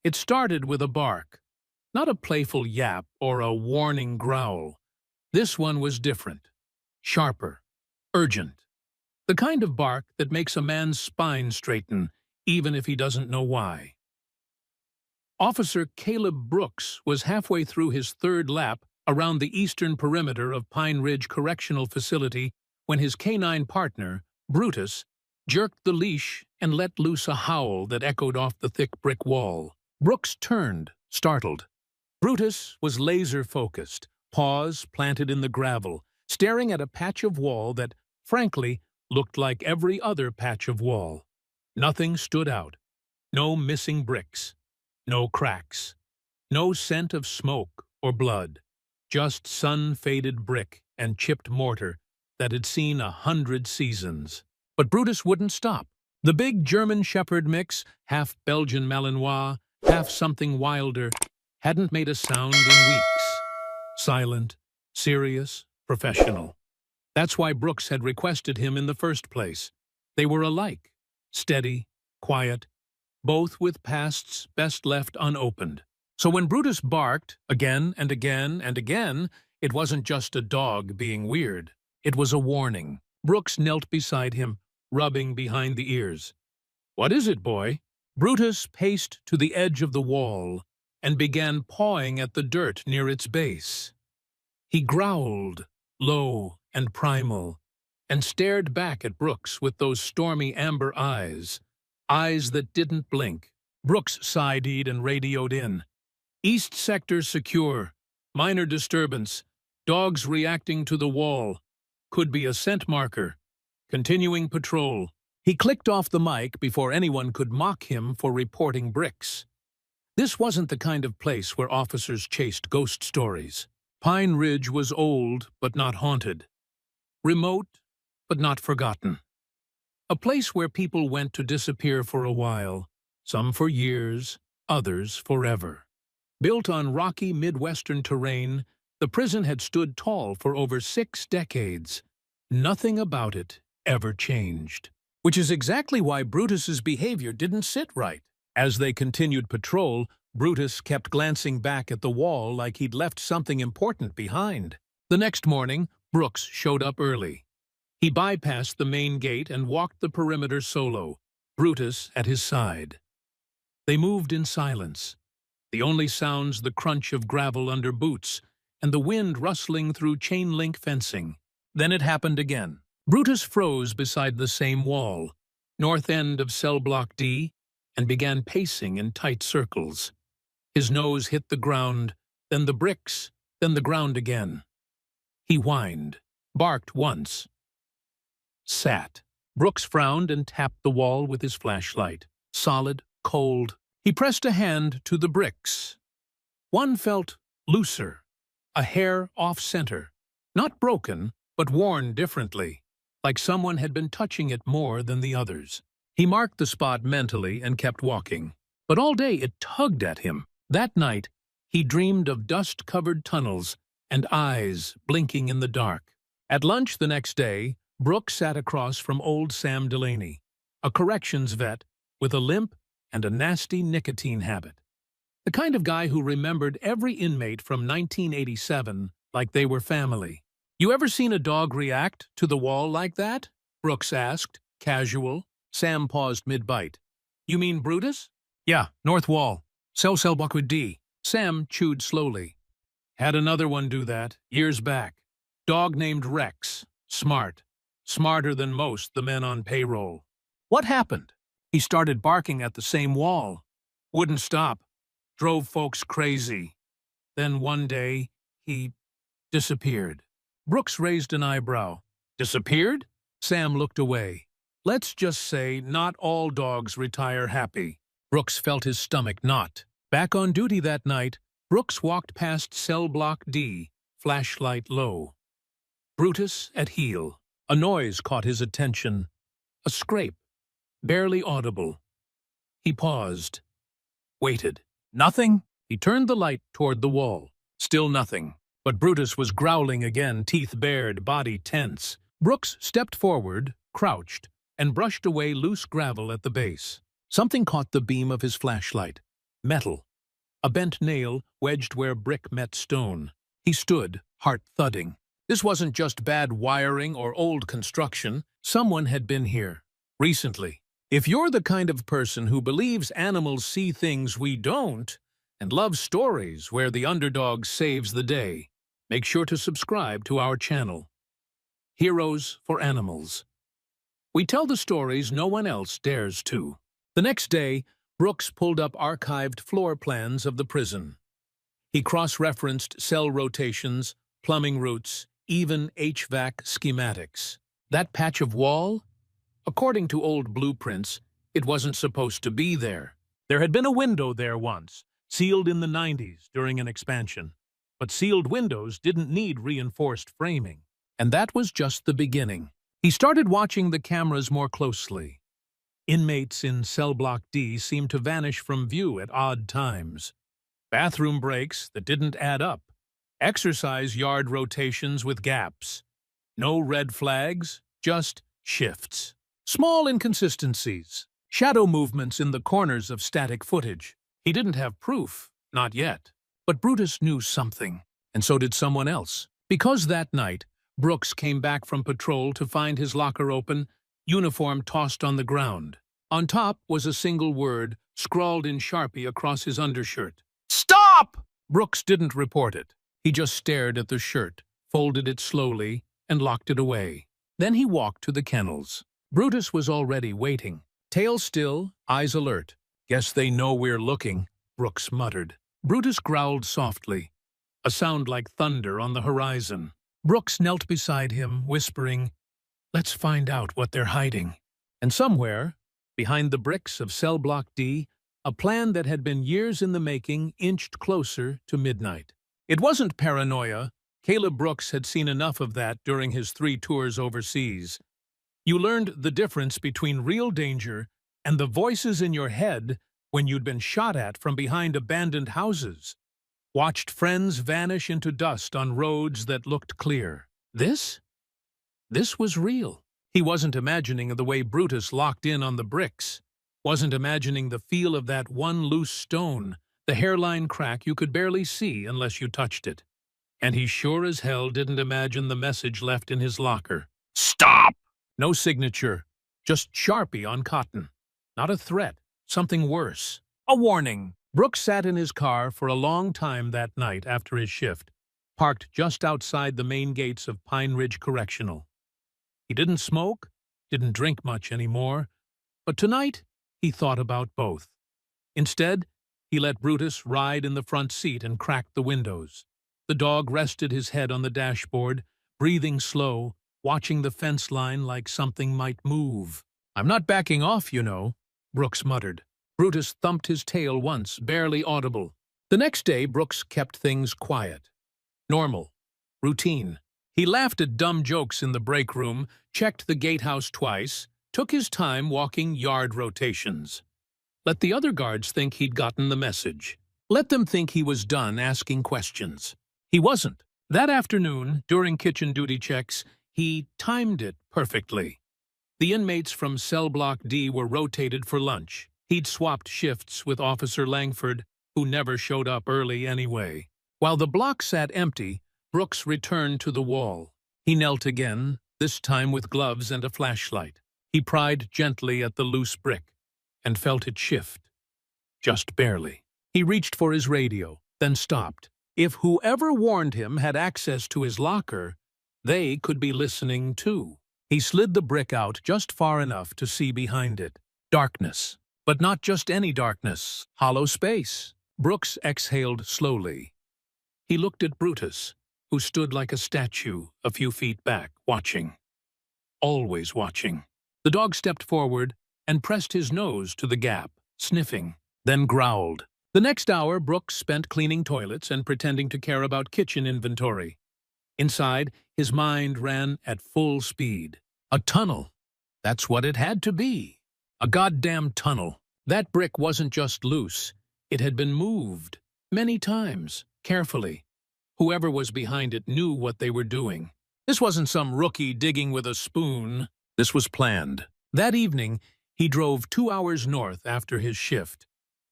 It started with a bark, not a playful yap or a warning growl. This one was different, sharper, urgent. The kind of bark that makes a man's spine straighten, even if he doesn't know why. Officer Caleb Brooks was halfway through his third lap around the eastern perimeter of Pine Ridge Correctional Facility when his canine partner, Brutus, jerked the leash and let loose a howl that echoed off the thick brick wall. Brooks turned, startled. Brutus was laser-focused, paws planted in the gravel, staring at a patch of wall that, frankly, looked like every other patch of wall. Nothing stood out. No missing bricks. No cracks. No scent of smoke or blood. Just sun-faded brick and chipped mortar that had seen 100 seasons. But Brutus wouldn't stop. The big German Shepherd mix, half Belgian Malinois, half something wilder, hadn't made a sound in weeks. Silent, serious, professional. That's why Brooks had requested him in the first place. They were alike, steady, quiet, both with pasts best left unopened. So when Brutus barked, again and again and again, it wasn't just a dog being weird. It was a warning. Brooks knelt beside him, rubbing behind the ears. "What is it, boy?" Brutus paced to the edge of the wall and began pawing at the dirt near its base. He growled, low and primal, and stared back at Brooks with those stormy amber eyes, eyes that didn't blink. Brooks sighed and radioed in. "East sector secure. Minor disturbance. Dogs reacting to the wall. Could be a scent marker. Continuing patrol." He clicked off the mic before anyone could mock him for reporting bricks. This wasn't the kind of place where officers chased ghost stories. Pine Ridge was old but not haunted. Remote but not forgotten. A place where people went to disappear for a while, some for years, others forever. Built on rocky Midwestern terrain, the prison had stood tall for over 6 decades. Nothing about it ever changed. Which is exactly why Brutus's behavior didn't sit right. As they continued patrol, Brutus kept glancing back at the wall like he'd left something important behind. The next morning, Brooks showed up early. He bypassed the main gate and walked the perimeter solo, Brutus at his side. They moved in silence. The only sounds the crunch of gravel under boots and the wind rustling through chain-link fencing. Then it happened again. Brutus froze beside the same wall, north end of cell block D, and began pacing in tight circles. His nose hit the ground, then the bricks, then the ground again. He whined, barked once. Sat. Brooks frowned and tapped the wall with his flashlight. Solid, cold. He pressed a hand to the bricks. One felt looser, a hair off-center. Not broken, but worn differently, like someone had been touching it more than the others. He marked the spot mentally and kept walking. But all day it tugged at him. That night, he dreamed of dust-covered tunnels and eyes blinking in the dark. At lunch the next day, Brooks sat across from old Sam Delaney, a corrections vet with a limp and a nasty nicotine habit. The kind of guy who remembered every inmate from 1987 like they were family. "You ever seen a dog react to the wall like that?" Brooks asked, casual. Sam paused mid-bite. "You mean Brutus?" "Yeah, north wall. Cell block with D." Sam chewed slowly. "Had another one do that, years back. Dog named Rex. Smart. Smarter than most the men on payroll." "What happened?" "He started barking at the same wall. Wouldn't stop. Drove folks crazy. Then one day, he disappeared." Brooks raised an eyebrow. "Disappeared?" Sam looked away. "Let's just say not all dogs retire happy." Brooks felt his stomach knot. Back on duty that night, Brooks walked past cell block D, flashlight low. Brutus at heel. A noise caught his attention. A scrape, barely audible. He paused. Waited. Nothing? He turned the light toward the wall. Still nothing. But Brutus was growling again, teeth bared, body tense. Brooks stepped forward, crouched, and brushed away loose gravel at the base. Something caught the beam of his flashlight. Metal. A bent nail wedged where brick met stone. He stood, heart thudding. This wasn't just bad wiring or old construction. Someone had been here. Recently. If you're the kind of person who believes animals see things we don't, and loves stories where the underdog saves the day, make sure to subscribe to our channel. Heroes for Animals. We tell the stories no one else dares to. The next day, Brooks pulled up archived floor plans of the prison. He cross-referenced cell rotations, plumbing routes, even HVAC schematics. That patch of wall? According to old blueprints, it wasn't supposed to be there. There had been a window there once, sealed in the 90s during an expansion. But sealed windows didn't need reinforced framing. And that was just the beginning. He started watching the cameras more closely. Inmates in cell block D seemed to vanish from view at odd times. Bathroom breaks that didn't add up. Exercise yard rotations with gaps. No red flags, just shifts. Small inconsistencies. Shadow movements in the corners of static footage. He didn't have proof, not yet. But Brutus knew something, and so did someone else. Because that night, Brooks came back from patrol to find his locker open, uniform tossed on the ground. On top was a single word, scrawled in Sharpie across his undershirt. "Stop!" Brooks didn't report it. He just stared at the shirt, folded it slowly, and locked it away. Then he walked to the kennels. Brutus was already waiting. Tail still, eyes alert. "Guess they know we're looking," Brooks muttered. Brutus growled softly, a sound like thunder on the horizon. Brooks knelt beside him, whispering, "Let's find out what they're hiding." And somewhere, behind the bricks of cell block D, a plan that had been years in the making inched closer to midnight. It wasn't paranoia. Caleb Brooks had seen enough of that during his 3 tours overseas. You learned the difference between real danger and the voices in your head when you'd been shot at from behind abandoned houses, watched friends vanish into dust on roads that looked clear. This was real. He wasn't imagining the way Brutus locked in on the bricks, wasn't imagining the feel of that one loose stone, the hairline crack you could barely see unless you touched it. And he sure as hell didn't imagine the message left in his locker. "Stop!" No signature, just Sharpie on cotton. Not a threat, something worse. A warning. Brooks sat in his car for a long time that night after his shift, parked just outside the main gates of Pine Ridge Correctional. He didn't smoke, didn't drink much anymore, but tonight he thought about both. Instead, he let Brutus ride in the front seat and cracked the windows. The dog rested his head on the dashboard, breathing slow, watching the fence line like something might move. "I'm not backing off, you know," Brooks muttered. Brutus thumped his tail once, barely audible. The next day, Brooks kept things quiet. Normal. Routine. He laughed at dumb jokes in the break room, checked the gatehouse twice, took his time walking yard rotations. Let the other guards think he'd gotten the message. Let them think he was done asking questions. He wasn't. That afternoon, during kitchen duty checks, he timed it perfectly. The inmates from cell block D were rotated for lunch. He'd swapped shifts with Officer Langford, who never showed up early anyway. While the block sat empty, Brooks returned to the wall. He knelt again, this time with gloves and a flashlight. He pried gently at the loose brick and felt it shift. Just barely. He reached for his radio, then stopped. If whoever warned him had access to his locker, they could be listening too. He slid the brick out just far enough to see behind it. Darkness. But not just any darkness. Hollow space. Brooks exhaled slowly. He looked at Brutus, who stood like a statue a few feet back, watching. Always watching. The dog stepped forward and pressed his nose to the gap, sniffing, then growled. The next hour, Brooks spent cleaning toilets and pretending to care about kitchen inventory. Inside, his mind ran at full speed. A tunnel. That's what it had to be. A goddamn tunnel. That brick wasn't just loose. It had been moved. Many times. Carefully. Whoever was behind it knew what they were doing. This wasn't some rookie digging with a spoon. This was planned. That evening, he drove 2 hours north after his shift.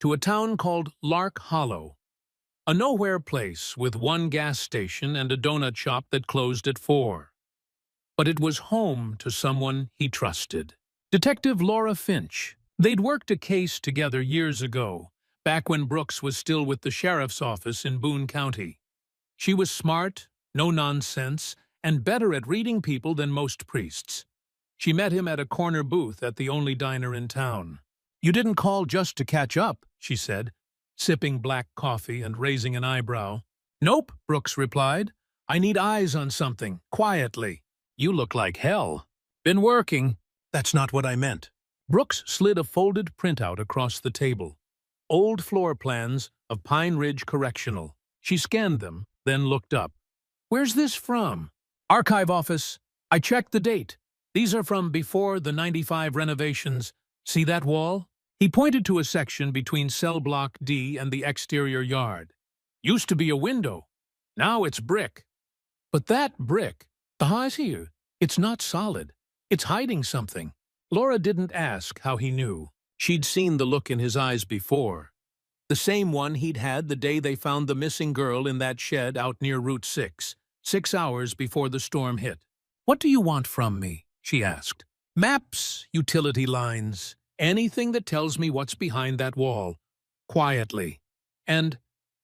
to a town called Lark Hollow, a nowhere place with one gas station and a donut shop that closed at 4. But it was home to someone he trusted. Detective Laura Finch. They'd worked a case together years ago, back when Brooks was still with the sheriff's office in Boone County. She was smart, no nonsense, and better at reading people than most priests. She met him at a corner booth at the only diner in town. "You didn't call just to catch up," she said, sipping black coffee and raising an eyebrow. "Nope," Brooks replied. "I need eyes on something, quietly." "You look like hell." "Been working." "That's not what I meant." Brooks slid a folded printout across the table. Old floor plans of Pine Ridge Correctional. She scanned them, then looked up. "Where's this from?" "Archive office. I checked the date. These are from before the '95 renovations. See that wall?" He pointed to a section between cell block D and the exterior yard. "Used to be a window. Now it's brick." "But that brick, the house here, it's not solid. It's hiding something." Laura didn't ask how he knew. She'd seen the look in his eyes before. The same one he'd had the day they found the missing girl in that shed out near Route 6, 6 hours before the storm hit. "What do you want from me?" she asked. "Maps, utility lines, anything that tells me what's behind that wall. Quietly. And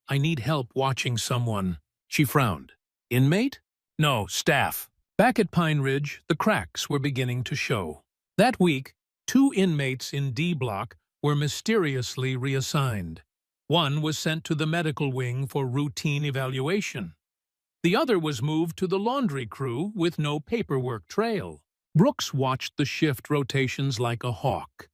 I need help watching someone." She frowned. "Inmate?" "No, staff." Back at Pine Ridge, the cracks were beginning to show. That week, 2 inmates in D Block were mysteriously reassigned. One was sent to the medical wing for routine evaluation. The other was moved to the laundry crew with no paperwork trail. Brooks watched the shift rotations like a hawk.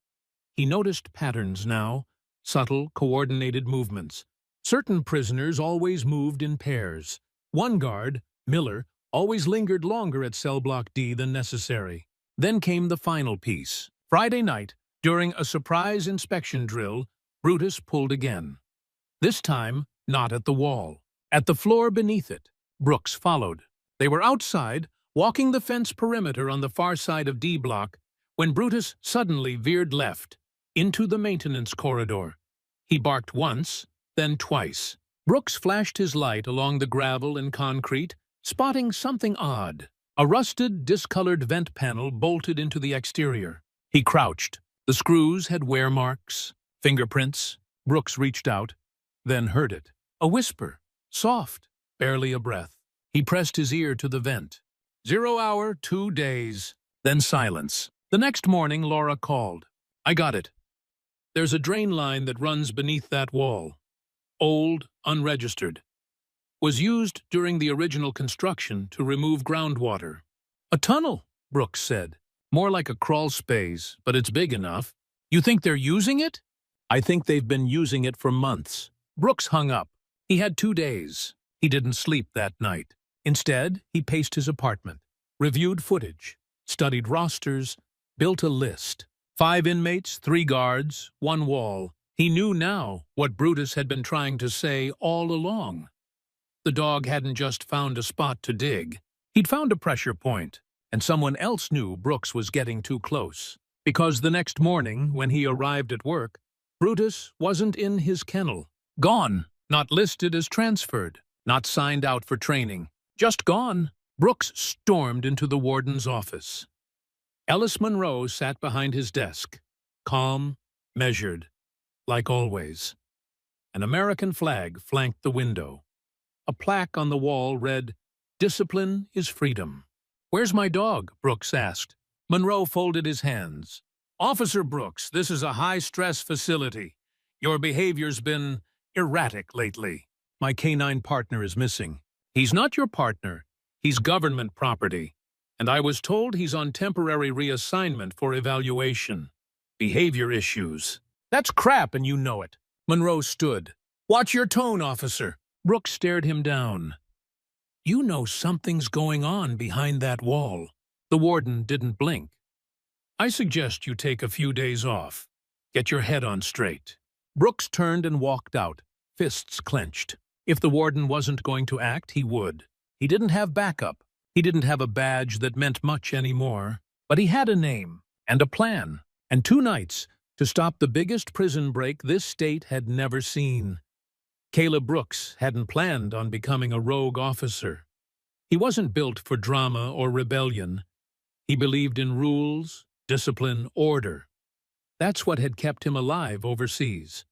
He noticed patterns now, subtle, coordinated movements. Certain prisoners always moved in pairs. One guard, Miller, always lingered longer at cell block D than necessary. Then came the final piece. Friday night, during a surprise inspection drill, Brutus pulled again. This time, not at the wall. At the floor beneath it. Brooks followed. They were outside, walking the fence perimeter on the far side of D Block, when Brutus suddenly veered left, into the maintenance corridor. He barked once, then twice. Brooks flashed his light along the gravel and concrete, spotting something odd. A rusted, discolored vent panel bolted into the exterior. He crouched. The screws had wear marks, fingerprints. Brooks reached out, then heard it. A whisper, soft, barely a breath. He pressed his ear to the vent. 0 hour, 2 days. Then silence. The next morning, Laura called. "I got it. There's a drain line that runs beneath that wall. Old, unregistered. Was used during the original construction to remove groundwater." "A tunnel," Brooks said. "More like a crawl space, but it's big enough." "You think they're using it?" "I think they've been using it for months." Brooks hung up. He had 2 days. He didn't sleep that night. Instead, he paced his apartment, reviewed footage, studied rosters, built a list. 5 inmates, 3 guards, 1 wall. He knew now what Brutus had been trying to say all along. The dog hadn't just found a spot to dig. He'd found a pressure point, and someone else knew Brooks was getting too close. Because the next morning, when he arrived at work, Brutus wasn't in his kennel. Gone. Not listed as transferred. Not signed out for training. Just gone. Brooks stormed into the warden's office. Ellis Monroe sat behind his desk, calm, measured, like always. An American flag flanked the window. A plaque on the wall read, "Discipline is freedom." "Where's my dog?" Brooks asked. Monroe folded his hands. "Officer Brooks, this is a high-stress facility. Your behavior's been erratic lately. My canine partner is missing." "He's not your partner. He's government property. And I was told he's on temporary reassignment for evaluation. Behavior issues." "That's crap, and you know it." Monroe stood. "Watch your tone, officer." Brooks stared him down. "You know something's going on behind that wall." The warden didn't blink. "I suggest you take a few days off. Get your head on straight." Brooks turned and walked out, fists clenched. If the warden wasn't going to act, he would. He didn't have backup. He didn't have a badge that meant much anymore. But he had a name, and a plan. And 2 nights, to stop the biggest prison break this state had never seen. Caleb Brooks hadn't planned on becoming a rogue officer. He wasn't built for drama or rebellion. He believed in rules, discipline, order. That's what had kept him alive overseas.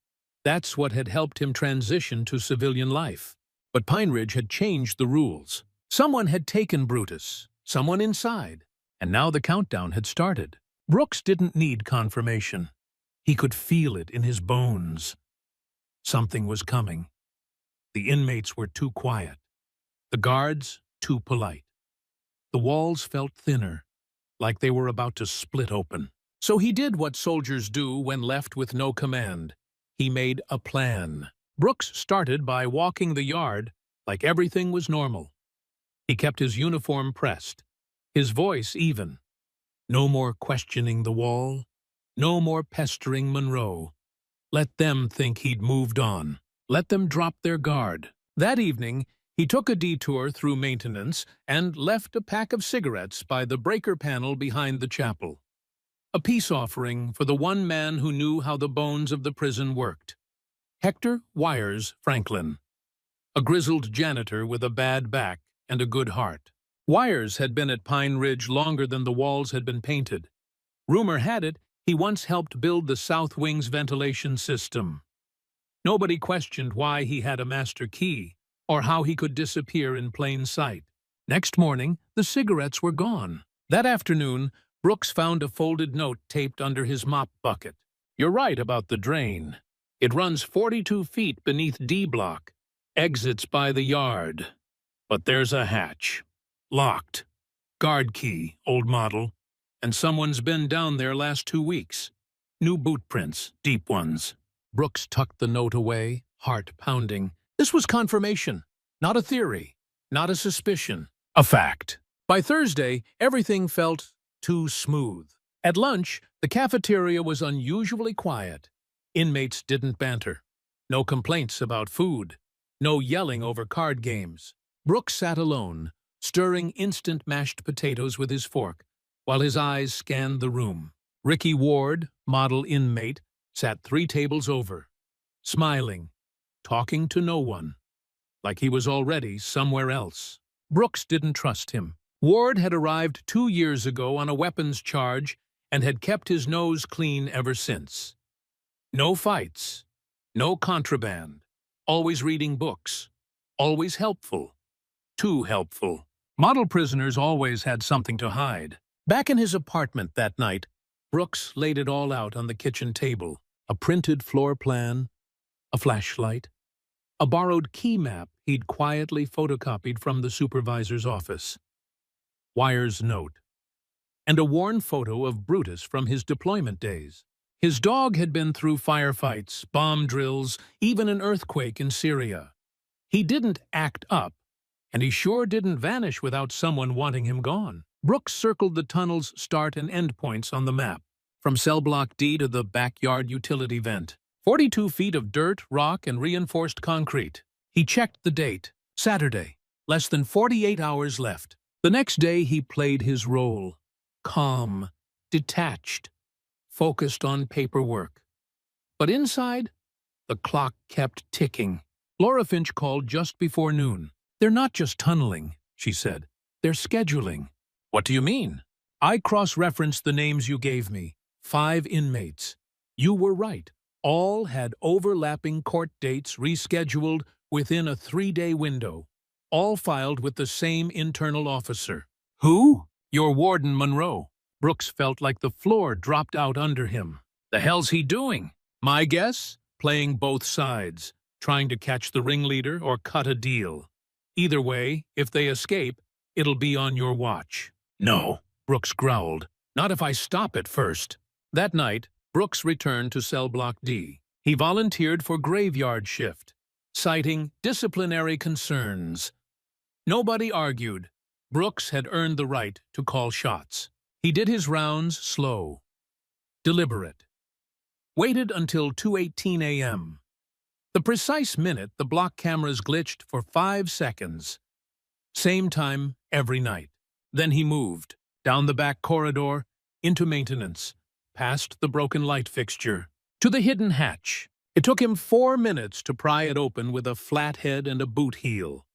That's what had helped him transition to civilian life. But Pine Ridge had changed the rules. Someone had taken Brutus, someone inside, and now the countdown had started. Brooks didn't need confirmation. He could feel it in his bones. Something was coming. The inmates were too quiet. The guards, too polite. The walls felt thinner, like they were about to split open. So he did what soldiers do when left with no command. He made a plan. Brooks started by walking the yard like everything was normal. He kept his uniform pressed, his voice even. No more questioning the wall, no more pestering Monroe. Let them think he'd moved on. Let them drop their guard. That evening, he took a detour through maintenance and left a pack of cigarettes by the breaker panel behind the chapel. A peace offering for the one man who knew how the bones of the prison worked. Hector Wires Franklin, a grizzled janitor with a bad back and a good heart. Wires had been at Pine Ridge longer than the walls had been painted. Rumor had it he once helped build the South Wing's ventilation system. Nobody questioned why he had a master key or how he could disappear in plain sight. Next morning, the cigarettes were gone. That afternoon, Brooks found a folded note taped under his mop bucket. "You're right about the drain. It runs 42 feet beneath D block. Exits by the yard. But there's a hatch. Locked. Guard key, old model. And someone's been down there last 2 weeks. New boot prints, deep ones." Brooks tucked the note away, heart pounding. This was confirmation. Not a theory. Not a suspicion. A fact. By Thursday, everything felt too smooth. At lunch, the cafeteria was unusually quiet. Inmates didn't banter. No complaints about food. No yelling over card games. Brooks sat alone, stirring instant mashed potatoes with his fork, while his eyes scanned the room. Ricky Ward, model inmate, sat 3 tables over, smiling, talking to no one, like he was already somewhere else. Brooks didn't trust him. Ward had arrived 2 years ago on a weapons charge and had kept his nose clean ever since. No fights, no contraband, always reading books, always helpful, too helpful. Model prisoners always had something to hide. Back in his apartment that night, Brooks laid it all out on the kitchen table. A printed floor plan, a flashlight, a borrowed key map he'd quietly photocopied from the supervisor's office. Wires' note, and a worn photo of Brutus from his deployment days. His dog had been through firefights, bomb drills, even an earthquake in Syria. He didn't act up, and he sure didn't vanish without someone wanting him gone. Brooks circled the tunnel's start and end points on the map, from cell block D to the backyard utility vent. 42 feet of dirt, rock, and reinforced concrete. He checked the date. Saturday. Less than 48 hours left. The next day he played his role. Calm, detached, focused on paperwork. But inside, the clock kept ticking. Laura Finch called just before noon. "They're not just tunneling," she said. "They're scheduling." "What do you mean?" "I cross-referenced the names you gave me. 5 inmates. You were right. All had overlapping court dates rescheduled within a 3-day window. All filed with the same internal officer." "Who?" "Your warden, Monroe." Brooks felt like the floor dropped out under him. The hell's he doing? My guess? Playing both sides, trying to catch the ringleader or cut a deal. Either way, if they escape, it'll be on your watch. "No," Brooks growled. "Not if I stop it first." That night, Brooks returned to cell block D. He volunteered for graveyard shift, citing disciplinary concerns. Nobody argued. Brooks had earned the right to call shots. He did his rounds slow, deliberate. Waited until 2:18 a.m. The precise minute the block cameras glitched for 5 seconds. Same time every night. Then he moved, down the back corridor, into maintenance, past the broken light fixture, to the hidden hatch. It took him 4 minutes to pry it open with a flat head and a boot heel.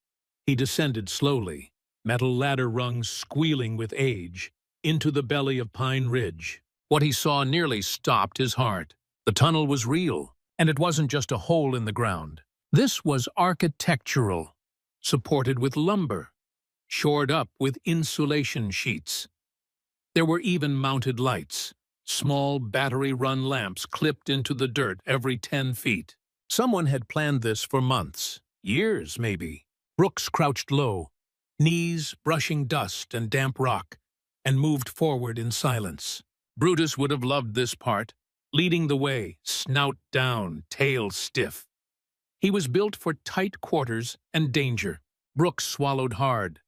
He descended slowly, metal ladder rungs squealing with age, into the belly of Pine Ridge. What he saw nearly stopped his heart. The tunnel was real, and it wasn't just a hole in the ground. This was architectural, supported with lumber, shored up with insulation sheets. There were even mounted lights, small battery-run lamps clipped into the dirt every 10 feet. Someone had planned this for months, years maybe. Brooks crouched low, knees brushing dust and damp rock, and moved forward in silence. Brutus would have loved this part, leading the way, snout down, tail stiff. He was built for tight quarters and danger. Brooks swallowed hard.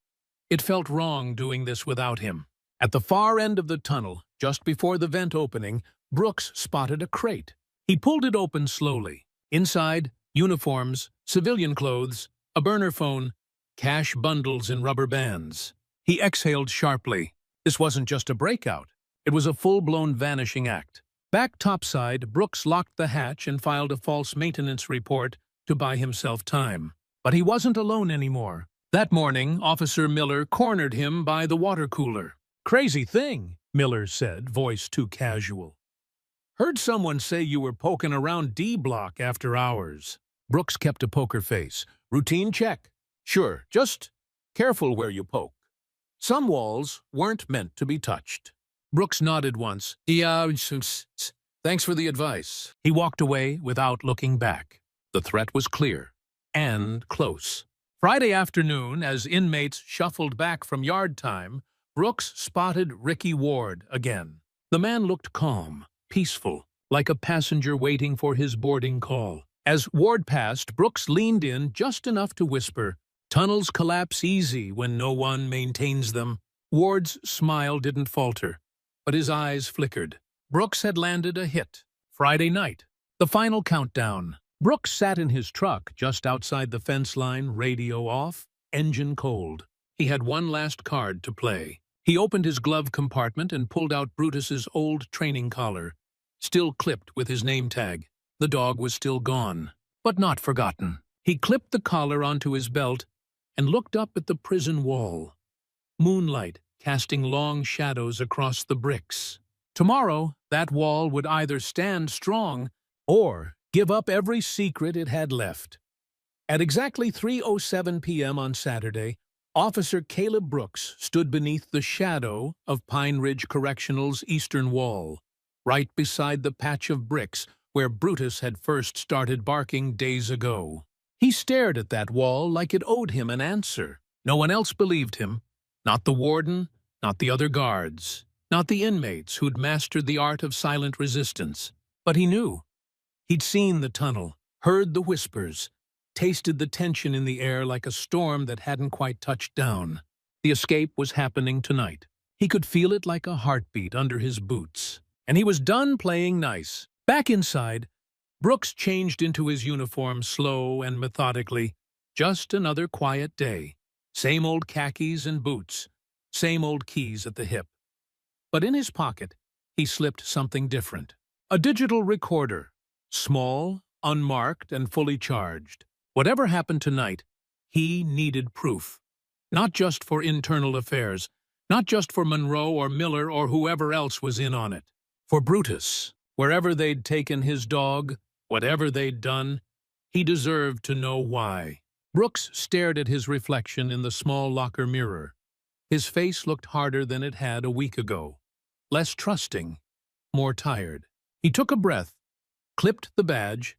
It felt wrong doing this without him. At the far end of the tunnel, just before the vent opening, Brooks spotted a crate. He pulled it open slowly. Inside, uniforms, civilian clothes, a burner phone, cash bundles in rubber bands. He exhaled sharply. This wasn't just a breakout. It was a full-blown vanishing act. Back topside, Brooks locked the hatch and filed a false maintenance report to buy himself time. But he wasn't alone anymore. That morning, Officer Miller cornered him by the water cooler. "Crazy thing," Miller said, voice too casual. "Heard someone say you were poking around D Block after hours." Brooks kept a poker face. "Routine check. Sure, just careful where you poke. Some walls weren't meant to be touched." Brooks nodded once. "Yeah, thanks for the advice." He walked away without looking back. The threat was clear and close. Friday afternoon, as inmates shuffled back from yard time, Brooks spotted Ricky Ward again. The man looked calm, peaceful, like a passenger waiting for his boarding call. As Ward passed, Brooks leaned in just enough to whisper, "Tunnels collapse easy when no one maintains them." Ward's smile didn't falter, but his eyes flickered. Brooks had landed a hit. Friday night, the final countdown. Brooks sat in his truck just outside the fence line, radio off, engine cold. He had one last card to play. He opened his glove compartment and pulled out Brutus's old training collar, still clipped with his name tag. The dog was still gone, but not forgotten. He clipped the collar onto his belt and looked up at the prison wall. Moonlight casting long shadows across the bricks. Tomorrow, that wall would either stand strong or give up every secret it had left. At exactly 3:07 p.m. on Saturday, Officer Caleb Brooks stood beneath the shadow of Pine Ridge Correctional's eastern wall, right beside the patch of bricks where Brutus had first started barking days ago. He stared at that wall like it owed him an answer. No one else believed him. Not the warden, not the other guards, not the inmates who'd mastered the art of silent resistance. But he knew. He'd seen the tunnel, heard the whispers, tasted the tension in the air like a storm that hadn't quite touched down. The escape was happening tonight. He could feel it like a heartbeat under his boots. And he was done playing nice. Back inside, Brooks changed into his uniform slow and methodically. Just another quiet day. Same old khakis and boots. Same old keys at the hip. But in his pocket, he slipped something different. A digital recorder. Small, unmarked, and fully charged. Whatever happened tonight, he needed proof. Not just for internal affairs, not just for Monroe or Miller or whoever else was in on it. For Brutus, wherever they'd taken his dog, whatever they'd done, he deserved to know why. Brooks stared at his reflection in the small locker mirror. His face looked harder than it had a week ago. Less trusting, more tired. He took a breath, clipped the badge,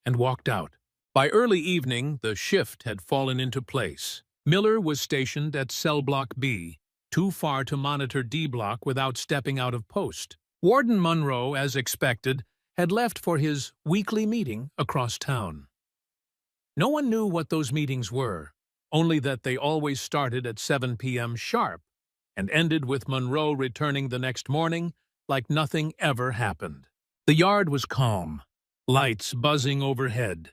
and walked out. By early evening, the shift had fallen into place. Miller was stationed at Cell Block B, too far to monitor D Block without stepping out of post. Warden Monroe, as expected, had left for his weekly meeting across town. No one knew what those meetings were, only that they always started at 7 p.m. sharp and ended with Monroe returning the next morning like nothing ever happened. The yard was calm, lights buzzing overhead,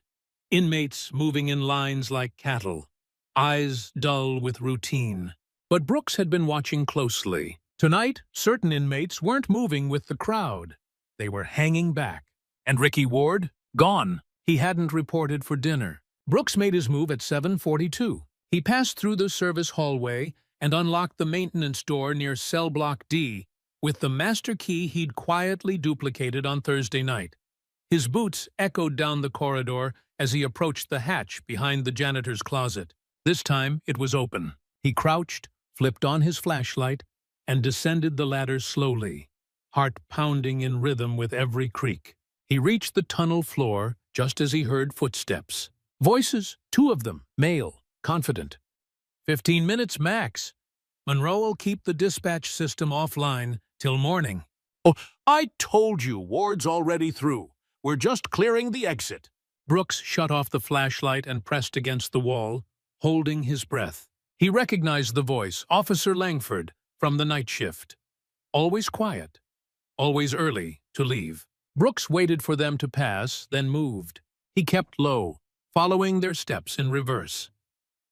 inmates moving in lines like cattle, eyes dull with routine. But Brooks had been watching closely. Tonight, certain inmates weren't moving with the crowd. They were hanging back. And Ricky Ward? Gone. He hadn't reported for dinner. Brooks made his move at 7:42. He passed through the service hallway and unlocked the maintenance door near cell block D with the master key he'd quietly duplicated on Thursday night. His boots echoed down the corridor as he approached the hatch behind the janitor's closet. This time it was open. He crouched, flipped on his flashlight, and descended the ladder slowly, heart pounding in rhythm with every creak. He reached the tunnel floor just as he heard footsteps. Voices, 2 of them, male, confident. 15 minutes max. Monroe'll keep the dispatch system offline till morning. Oh, I told you, Ward's already through. We're just clearing the exit. Brooks shut off the flashlight and pressed against the wall, holding his breath. He recognized the voice, Officer Langford, from the night shift. Always quiet, always early to leave. Brooks waited for them to pass, then moved. He kept low, following their steps in reverse.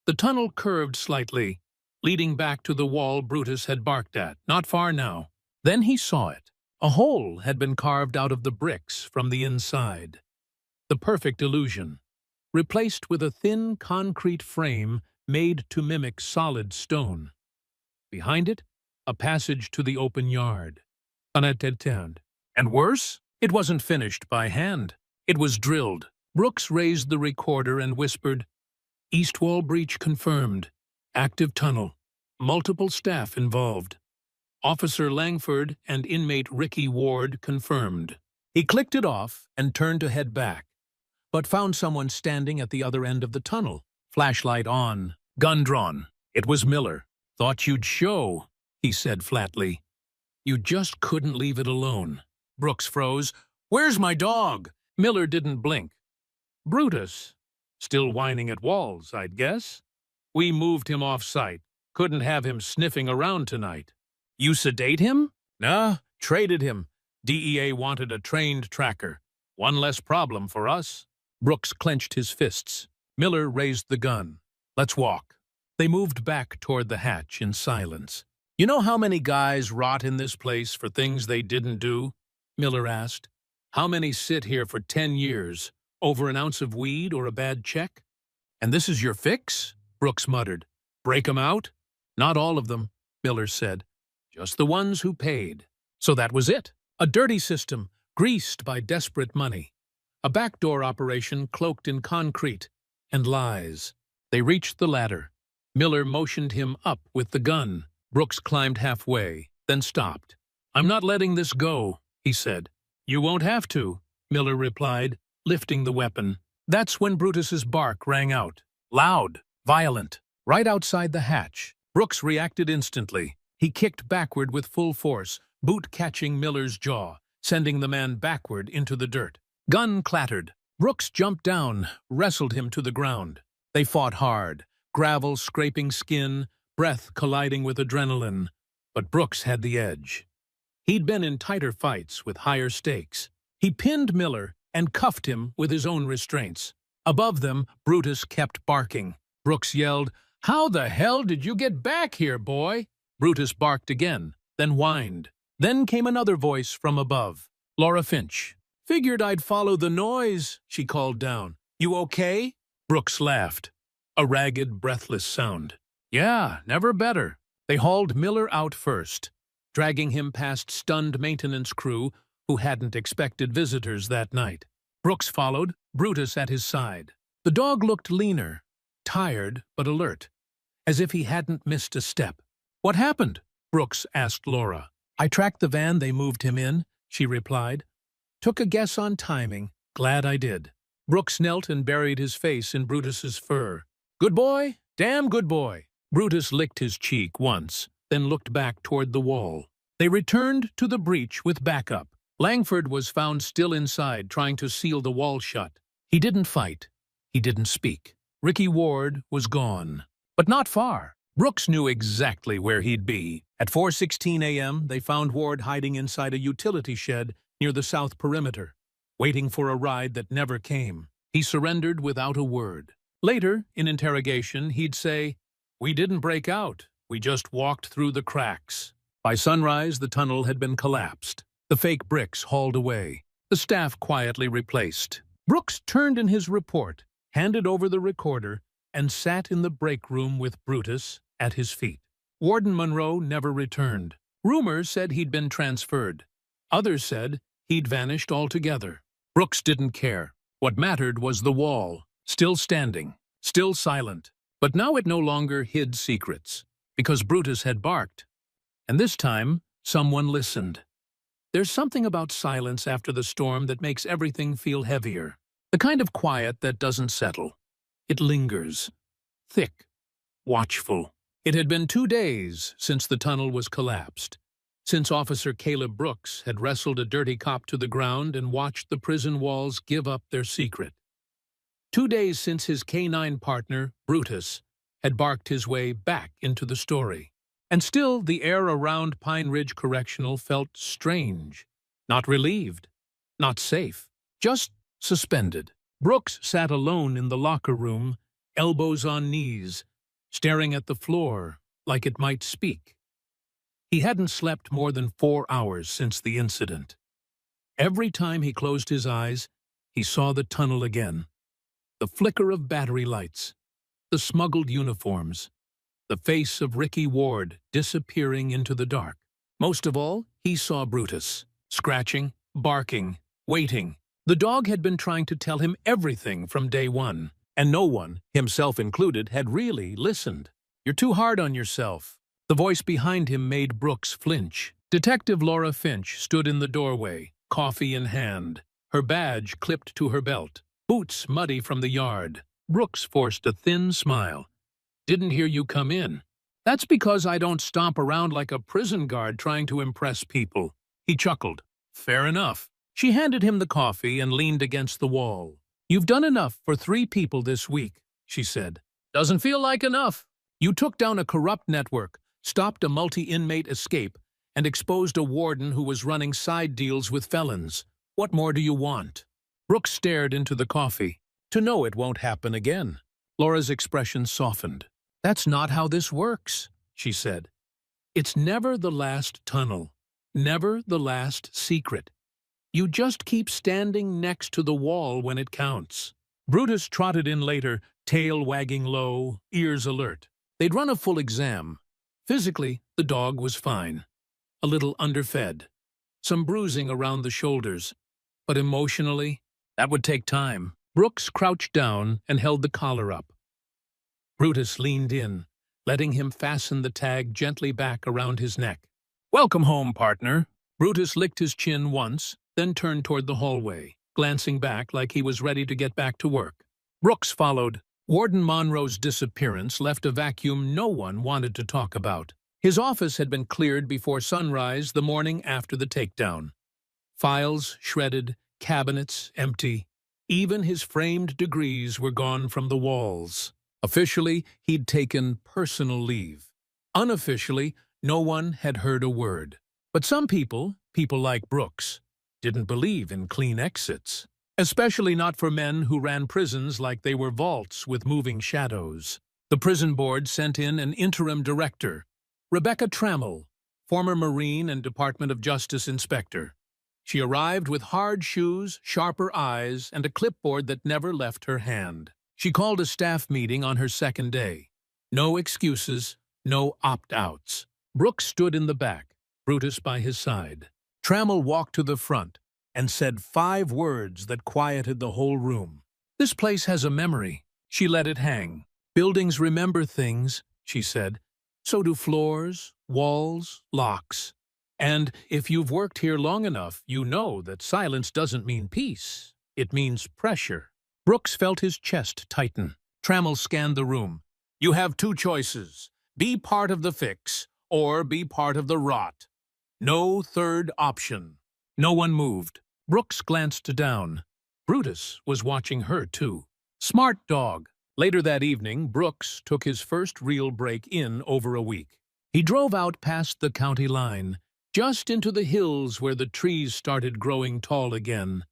The tunnel curved slightly, leading back to the wall Brutus had barked at, not far now. Then he saw it. A hole had been carved out of the bricks from the inside. The perfect illusion, replaced with a thin concrete frame made to mimic solid stone. Behind it, a passage to the open yard. And worse, it wasn't finished by hand. It was drilled. Brooks raised the recorder and whispered, "East wall breach confirmed. Active tunnel. Multiple staff involved. Officer Langford and inmate Ricky Ward confirmed." He clicked it off and turned to head back, but found someone standing at the other end of the tunnel. Flashlight on, gun drawn. It was Miller. "Thought you'd show," he said flatly. "You just couldn't leave it alone." Brooks froze. "Where's my dog?" Miller didn't blink. "Brutus. Still whining at walls, I'd guess. We moved him off-site. Couldn't have him sniffing around tonight." "You sedate him?" "Nah, traded him. DEA wanted a trained tracker. One less problem for us." Brooks clenched his fists. Miller raised the gun. "Let's walk." They moved back toward the hatch in silence. "You know how many guys rot in this place for things they didn't do?" Miller asked. "How many sit here for 10 years, over an ounce of weed or a bad check?" "And this is your fix?" Brooks muttered. "Break 'em out?" "Not all of them," Miller said. "Just the ones who paid." So that was it. A dirty system, greased by desperate money. A backdoor operation cloaked in concrete and lies. They reached the ladder. Miller motioned him up with the gun. Brooks climbed halfway, then stopped. "I'm not letting this go," he said. "You won't have to," Miller replied, lifting the weapon. That's when Brutus's bark rang out. Loud, violent, right outside the hatch. Brooks reacted instantly. He kicked backward with full force, boot catching Miller's jaw, sending the man backward into the dirt. Gun clattered. Brooks jumped down, wrestled him to the ground. They fought hard, gravel scraping skin, breath colliding with adrenaline. But Brooks had the edge. He'd been in tighter fights with higher stakes. He pinned Miller and cuffed him with his own restraints. Above them, Brutus kept barking. Brooks yelled, "How the hell did you get back here, boy?" Brutus barked again, then whined. Then came another voice from above. Laura Finch. "Figured I'd follow the noise," she called down. "You okay?" Brooks laughed. A ragged, breathless sound. "Yeah, never better." They hauled Miller out first, dragging him past stunned maintenance crew who hadn't expected visitors that night. Brooks followed, Brutus at his side. The dog looked leaner, tired but alert, as if he hadn't missed a step. "What happened?" Brooks asked Laura. "I tracked the van they moved him in," she replied. "Took a guess on timing. Glad I did." Brooks knelt and buried his face in Brutus's fur. "Good boy, damn good boy." Brutus licked his cheek once, then looked back toward the wall. They returned to the breach with backup. Langford was found still inside, trying to seal the wall shut. He didn't fight. He didn't speak. Ricky Ward was gone. But not far. Brooks knew exactly where he'd be. At 4:16 a.m., they found Ward hiding inside a utility shed near the south perimeter, waiting for a ride that never came. He surrendered without a word. Later, in interrogation, he'd say, "We didn't break out. We just walked through the cracks." By sunrise, the tunnel had been collapsed. The fake bricks hauled away, the staff quietly replaced. Brooks turned in his report, handed over the recorder, and sat in the break room with Brutus at his feet. Warden Monroe never returned. Rumors said he'd been transferred. Others said he'd vanished altogether. Brooks didn't care. What mattered was the wall, still standing, still silent. But now it no longer hid secrets, because Brutus had barked. And this time, someone listened. There's something about silence after the storm that makes everything feel heavier. The kind of quiet that doesn't settle. It lingers. Thick. Watchful. It had been 2 days since the tunnel was collapsed, since Officer Caleb Brooks had wrestled a dirty cop to the ground and watched the prison walls give up their secret. 2 days since his canine partner, Brutus, had barked his way back into the story. And still the air around Pine Ridge Correctional felt strange, not relieved, not safe, just suspended. Brooks sat alone in the locker room, elbows on knees, staring at the floor like it might speak. He hadn't slept more than 4 hours since the incident. Every time he closed his eyes, he saw the tunnel again. The flicker of battery lights, the smuggled uniforms, the face of Ricky Ward disappearing into the dark. Most of all, he saw Brutus, scratching, barking, waiting. The dog had been trying to tell him everything from day one, and no one, himself included, had really listened. "You're too hard on yourself." The voice behind him made Brooks flinch. Detective Laura Finch stood in the doorway, coffee in hand, her badge clipped to her belt, boots muddy from the yard. Brooks forced a thin smile. "Didn't hear you come in." "That's because I don't stomp around like a prison guard trying to impress people." He chuckled. "Fair enough." She handed him the coffee and leaned against the wall. "You've done enough for 3 people this week," she said. "Doesn't feel like enough. You took down a corrupt network, stopped a multi-inmate escape, and exposed a warden who was running side deals with felons. What more do you want?" Brooks stared into the coffee. "To know it won't happen again." Laura's expression softened. "That's not how this works," she said. "It's never the last tunnel, never the last secret. You just keep standing next to the wall when it counts." Brutus trotted in later, tail wagging low, ears alert. They'd run a full exam. Physically, the dog was fine. A little underfed. Some bruising around the shoulders. But emotionally, that would take time. Brooks crouched down and held the collar up. Brutus leaned in, letting him fasten the tag gently back around his neck. "Welcome home, partner." Brutus licked his chin once, then turned toward the hallway, glancing back like he was ready to get back to work. Brooks followed. Warden Monroe's disappearance left a vacuum no one wanted to talk about. His office had been cleared before sunrise the morning after the takedown. Files shredded, cabinets empty. Even his framed degrees were gone from the walls. Officially, he'd taken personal leave. Unofficially, no one had heard a word. But some people like Brooks, didn't believe in clean exits. Especially not for men who ran prisons like they were vaults with moving shadows. The prison board sent in an interim director, Rebecca Trammell, former Marine and Department of Justice inspector. She arrived with hard shoes, sharper eyes, and a clipboard that never left her hand. She called a staff meeting on her second day. No excuses, no opt-outs. Brooks stood in the back, Brutus by his side. Trammell walked to the front and said 5 words that quieted the whole room. "This place has a memory." She let it hang. "Buildings remember things," she said. "So do floors, walls, locks. And if you've worked here long enough, you know that silence doesn't mean peace. It means pressure." Brooks felt his chest tighten. Trammell scanned the room. "You have 2 choices. Be part of the fix, or be part of the rot. No third option." No one moved. Brooks glanced down. Brutus was watching her, too. Smart dog. Later that evening, Brooks took his first real break in over a week. He drove out past the county line, just into the hills where the trees started growing tall again.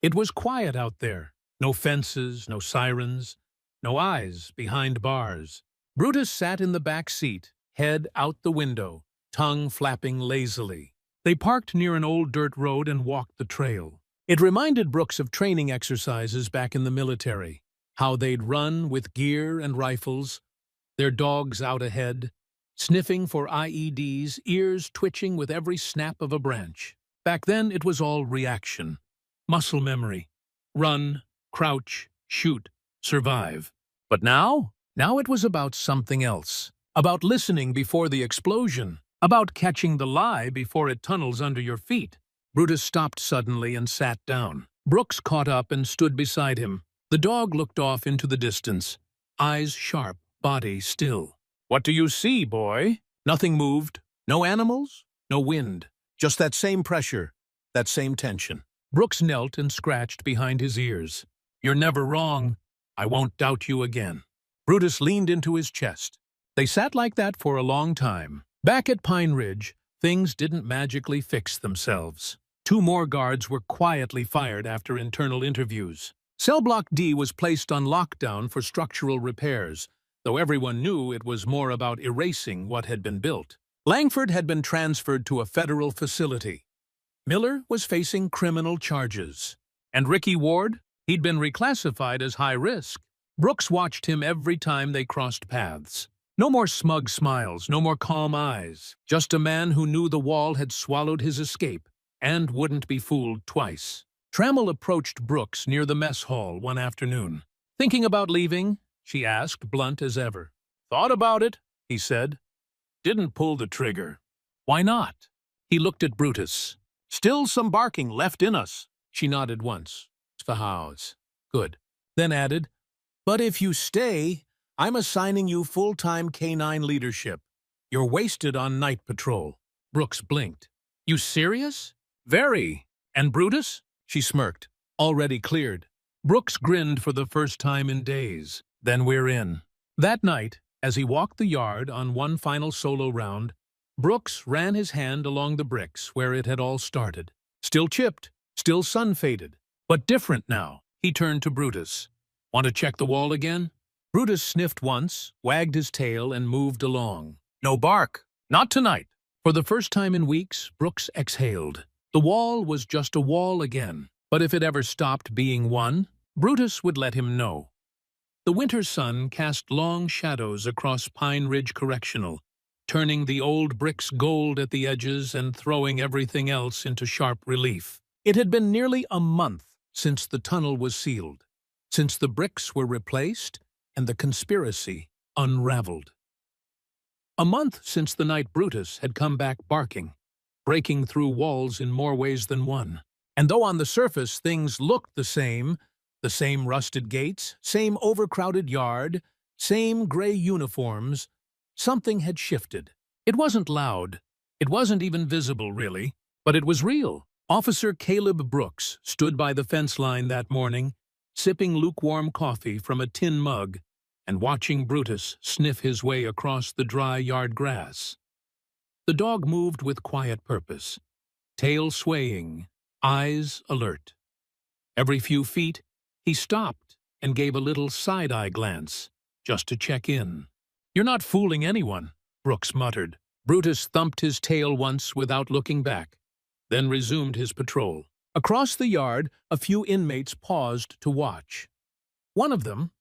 It was quiet out there. No fences, no sirens, no eyes behind bars. Brutus sat in the back seat, head out the window, tongue flapping lazily. They parked near an old dirt road and walked the trail. It reminded Brooks of training exercises back in the military, how they'd run with gear and rifles, their dogs out ahead, sniffing for IEDs, ears twitching with every snap of a branch. Back then, it was all reaction, muscle memory. Run, crouch, shoot, survive. But now it was about something else. About listening before the explosion. About catching the lie before it tunnels under your feet. Brutus stopped suddenly and sat down. Brooks caught up and stood beside him. The dog looked off into the distance, eyes sharp, body still. "What do you see, boy?" Nothing moved. No animals, no wind. Just that same pressure, that same tension. Brooks knelt and scratched behind his ears. "You're never wrong. I won't doubt you again." Brutus leaned into his chest. They sat like that for a long time. Back at Pine Ridge, things didn't magically fix themselves. 2 more guards were quietly fired after internal interviews. Cell Block D was placed on lockdown for structural repairs, though everyone knew it was more about erasing what had been built. Langford had been transferred to a federal facility. Miller was facing criminal charges. And Ricky Ward? He'd been reclassified as high risk. Brooks watched him every time they crossed paths. No more smug smiles, no more calm eyes. Just a man who knew the wall had swallowed his escape and wouldn't be fooled twice. Trammell approached Brooks near the mess hall one afternoon. "Thinking about leaving?" she asked, blunt as ever. "Thought about it," he said. "Didn't pull the trigger." "Why not?" He looked at Brutus. "Still some barking left in us." She nodded once. "Svahaus. Good." Then added, "But if you stay, I'm assigning you full-time K9 leadership. You're wasted on night patrol." Brooks blinked. "You serious?" "Very." "And Brutus?" She smirked. "Already cleared." Brooks grinned for the first time in days. "Then we're in." That night, as he walked the yard on one final solo round, Brooks ran his hand along the bricks where it had all started. Still chipped, still sun-faded, but different now. He turned to Brutus. "Want to check the wall again?" Brutus sniffed once, wagged his tail, and moved along. "No bark. Not tonight." For the first time in weeks, Brooks exhaled. The wall was just a wall again, but if it ever stopped being one, Brutus would let him know. The winter sun cast long shadows across Pine Ridge Correctional, turning the old bricks gold at the edges and throwing everything else into sharp relief. It had been nearly a month since the tunnel was sealed, since the bricks were replaced and the conspiracy unraveled. A month since the night Brutus had come back barking, breaking through walls in more ways than one. And though on the surface things looked the same rusted gates, same overcrowded yard, same gray uniforms, something had shifted. It wasn't loud. It wasn't even visible, really, but it was real. Officer Caleb Brooks stood by the fence line that morning, sipping lukewarm coffee from a tin mug and watching Brutus sniff his way across the dry yard grass. The dog moved with quiet purpose, tail swaying, eyes alert. Every few feet, he stopped and gave a little side-eye glance, just to check in. "You're not fooling anyone," Brooks muttered. Brutus thumped his tail once without looking back, then resumed his patrol. Across the yard, a few inmates paused to watch. One of them,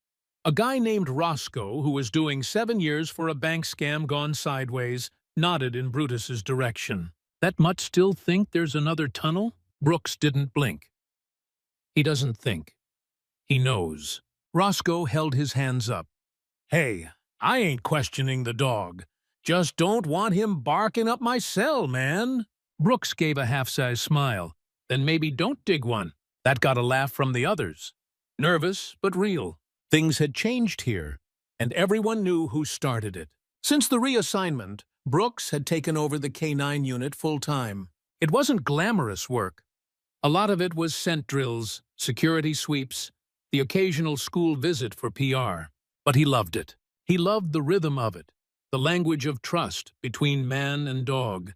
a guy named Roscoe, who was doing 7 years for a bank scam gone sideways, nodded in Brutus's direction. "That mutt still think there's another tunnel?" Brooks didn't blink. He doesn't think. He knows. Roscoe held his hands up. "Hey, I ain't questioning the dog. Just don't want him barking up my cell, man." Brooks gave a half-sized smile. "Then maybe don't dig one." That got a laugh from the others. Nervous, but real. Things had changed here, and everyone knew who started it. Since the reassignment, Brooks had taken over the K9 unit full-time. It wasn't glamorous work. A lot of it was scent drills, security sweeps, the occasional school visit for PR. But he loved it. He loved the rhythm of it, the language of trust between man and dog,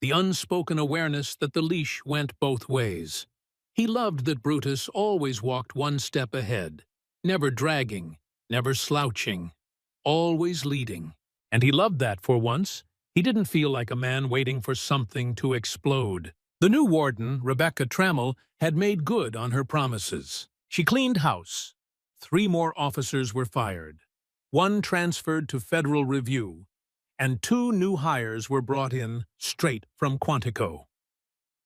the unspoken awareness that the leash went both ways. He loved that Brutus always walked one step ahead, never dragging, never slouching, always leading. And he loved that, for once, He didn't feel like a man waiting for something to explode. The new warden, Rebecca Trammell, had made good on her promises. She cleaned house. 3 more officers were fired. 1 transferred to Federal Review, and 2 new hires were brought in straight from Quantico.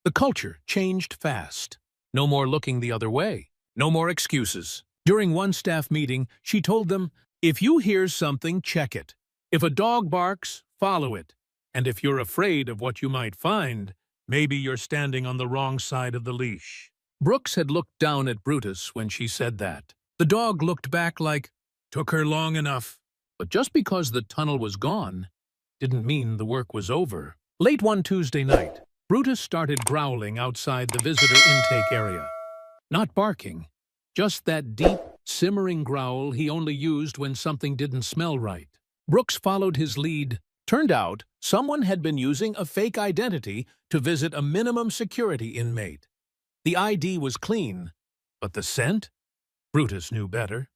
The culture changed fast. No more looking the other way. No more excuses. During one staff meeting, she told them, "If you hear something, check it. If a dog barks, follow it. And if you're afraid of what you might find, maybe you're standing on the wrong side of the leash." Brooks had looked down at Brutus when she said that. The dog looked back like, "Took her long enough." But just because the tunnel was gone didn't mean the work was over. Late one Tuesday night, Brutus started growling outside the visitor intake area. Not barking, just that deep, simmering growl he only used when something didn't smell right. Brooks followed his lead. Turned out, someone had been using a fake identity to visit a minimum security inmate. The ID was clean, but the scent? Brutus knew better.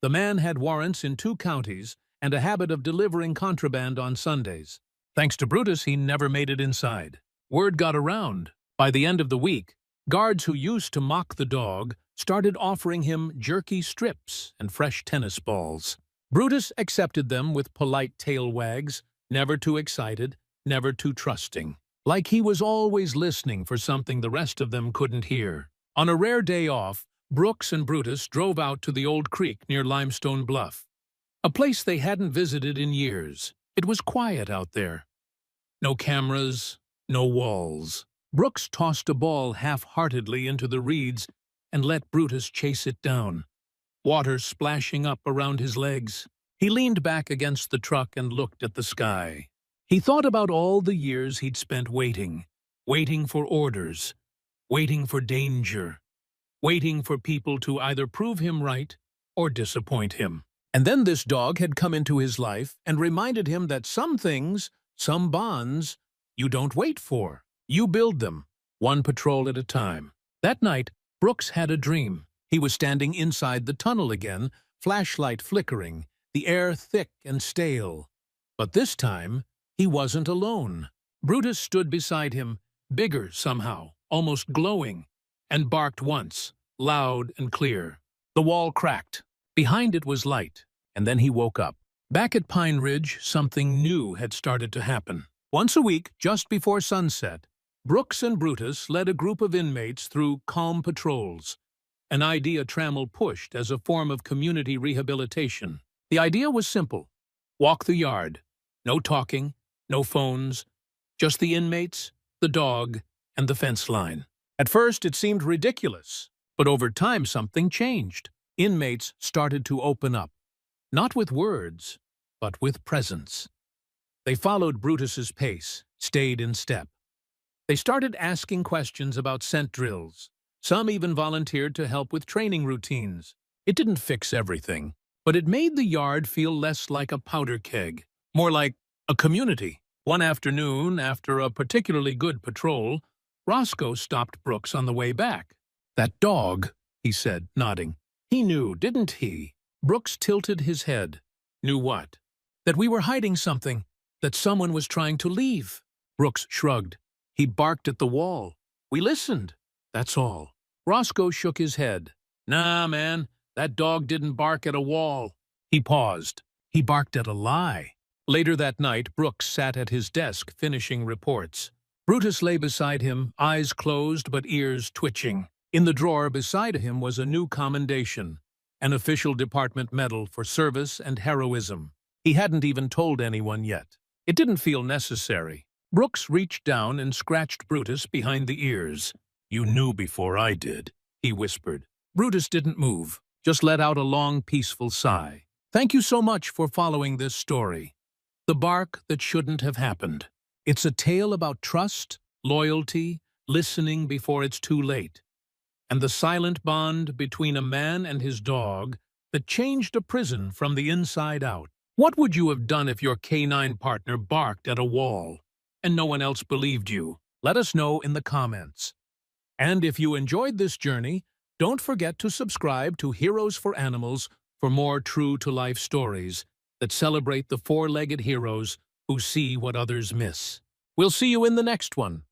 The man had warrants in 2 counties and a habit of delivering contraband on Sundays. Thanks to Brutus, he never made it inside. Word got around. By the end of the week, guards who used to mock the dog started offering him jerky strips and fresh tennis balls. Brutus accepted them with polite tail wags, never too excited, never too trusting. Like he was always listening for something the rest of them couldn't hear. On a rare day off, Brooks and Brutus drove out to the old creek near Limestone Bluff, a place they hadn't visited in years. It was quiet out there. No cameras, no walls. Brooks tossed a ball half-heartedly into the reeds and let Brutus chase it down, water splashing up around his legs. He leaned back against the truck and looked at the sky. He thought about all the years he'd spent waiting for orders, waiting for danger, waiting for people to either prove him right or disappoint him. And then this dog had come into his life and reminded him that some things, some bonds, you don't wait for. You build them, one patrol at a time. That night, Brooks had a dream. He was standing inside the tunnel again, flashlight flickering, the air thick and stale. But this time, he wasn't alone. Brutus stood beside him, bigger somehow, almost glowing, and barked once, loud and clear. The wall cracked. Behind it was light, and then he woke up. Back at Pine Ridge, something new had started to happen. Once a week, just before sunset, Brooks and Brutus led a group of inmates through calm patrols, an idea Trammell pushed as a form of community rehabilitation. The idea was simple. Walk the yard. No talking, no phones, just the inmates, the dog, and the fence line. At first, it seemed ridiculous, but over time something changed. Inmates started to open up, not with words, but with presence. They followed Brutus's pace, stayed in step. They started asking questions about scent drills. Some even volunteered to help with training routines. It didn't fix everything, but it made the yard feel less like a powder keg, more like a community. One afternoon, after a particularly good patrol, Roscoe stopped Brooks on the way back. "That dog," he said, nodding. He knew, didn't he? Brooks tilted his head. Knew what? That we were hiding something, that someone was trying to leave. Brooks shrugged. He barked at the wall. We listened. That's all. Roscoe shook his head. "Nah, man, that dog didn't bark at a wall." He paused. He barked at a lie. Later that night, Brooks sat at his desk finishing reports. Brutus lay beside him, eyes closed but ears twitching. In the drawer beside him was a new commendation, an official department medal for service and heroism. He hadn't even told anyone yet. It didn't feel necessary. Brooks reached down and scratched Brutus behind the ears. "You knew before I did," he whispered. Brutus didn't move, just let out a long, peaceful sigh. Thank you so much for following this story. The Bark That Shouldn't Have Happened. It's a tale about trust, loyalty, listening before it's too late, and the silent bond between a man and his dog that changed a prison from the inside out. What would you have done if your canine partner barked at a wall and no one else believed you? Let us know in the comments. And if you enjoyed this journey, don't forget to subscribe to Heroes for Animals for more true-to-life stories that celebrate the four-legged heroes who see what others miss. We'll see you in the next one.